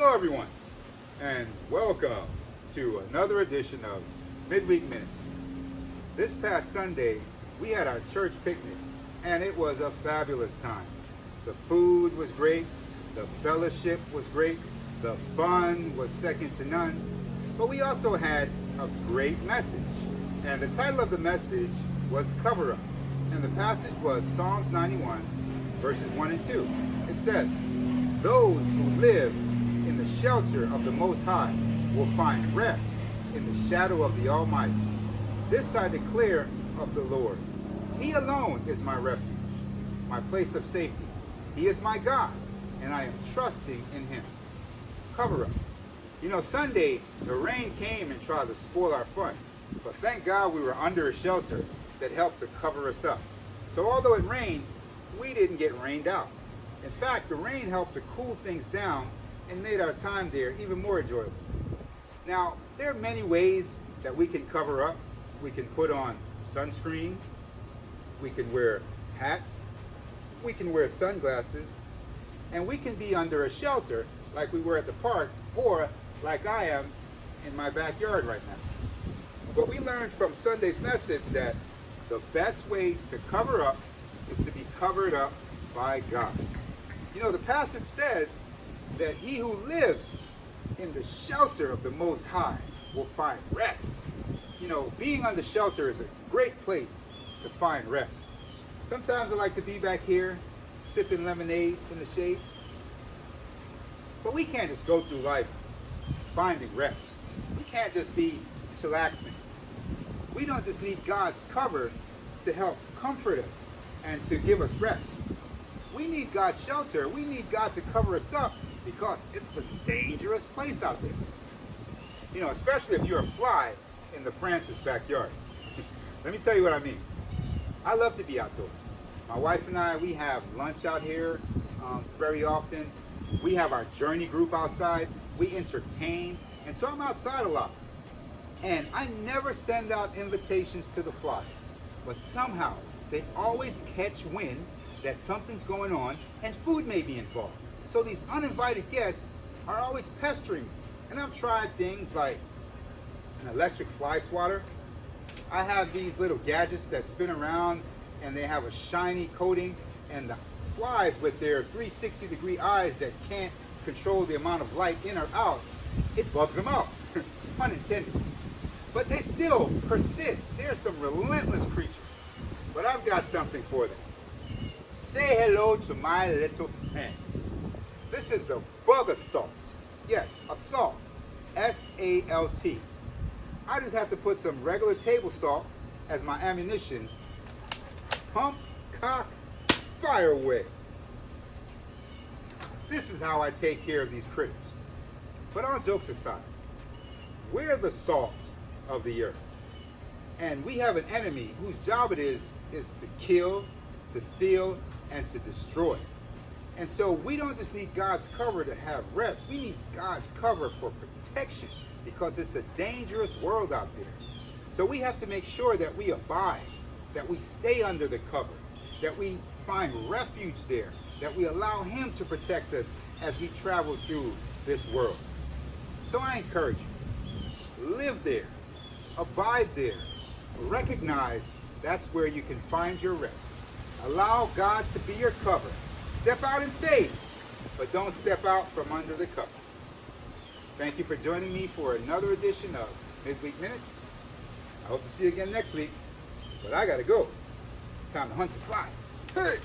Hello everyone, and welcome to another edition of Midweek Minutes. This past Sunday, we had our church picnic, and it was a fabulous time. The food was great, the fellowship was great, the fun was second to none, but we also had a great message. And the title of the message was Cover Up, and the passage was Psalms 91, verses 1 and 2. It says, "Those who live in the shelter of the Most High will find rest in the shadow of the Almighty. This I declare of the Lord. He alone is my refuge, my place of safety. He is my God, and I am trusting in him." Cover up. You know, Sunday, the rain came and tried to spoil our fun, but thank God we were under a shelter that helped to cover us up. So although it rained, we didn't get rained out. In fact, the rain helped to cool things down and made our time there even more enjoyable. Now, there are many ways that we can cover up. We can put on sunscreen, we can wear hats, we can wear sunglasses, and we can be under a shelter like we were at the park or like I am in my backyard right now. But we learned from Sunday's message that the best way to cover up is to be covered up by God. You know, the passage says that he who lives in the shelter of the Most High will find rest. You know, being under shelter is a great place to find rest. Sometimes I like to be back here sipping lemonade in the shade. But we can't just go through life finding rest. We can't just be chillaxing. We don't just need God's cover to help comfort us and to give us rest. We need God's shelter. We need God to cover us up because it's a dangerous place out there. You know, especially if you're a fly in the Francis backyard. Let me tell you what I mean. I love to be outdoors. My wife and I, we have lunch out here very often. We have our journey group outside. We entertain. And so I'm outside a lot. And I never send out invitations to the flies. But somehow, they always catch wind that something's going on and food may be involved. So these uninvited guests are always pestering me. And I've tried things like an electric fly swatter. I have these little gadgets that spin around and they have a shiny coating, and the flies with their 360-degree eyes that can't control the amount of light in or out, it bugs them out, pun intended. But they still persist. They're some relentless creatures. But I've got something for them. Say hello to my little friend. This is the bug assault. Yes, assault. S-A-L-T. I just have to put some regular table salt as my ammunition. Pump, cock, fire away. This is how I take care of these critters. But all jokes aside, we're the salt of the earth. And we have an enemy whose job it is to kill, to steal, and to destroy. And so we don't just need God's cover to have rest. We need God's cover for protection because it's a dangerous world out there. So we have to make sure that we abide, that we stay under the cover, that we find refuge there, that we allow him to protect us as we travel through this world. So I encourage you, live there, abide there, recognize that's where you can find your rest. Allow God to be your cover. Step out in faith, but don't step out from under the cover. Thank you for joining me for another edition of Midweek Minutes. I hope to see you again next week, but I gotta go. Time to hunt some flies. Hey!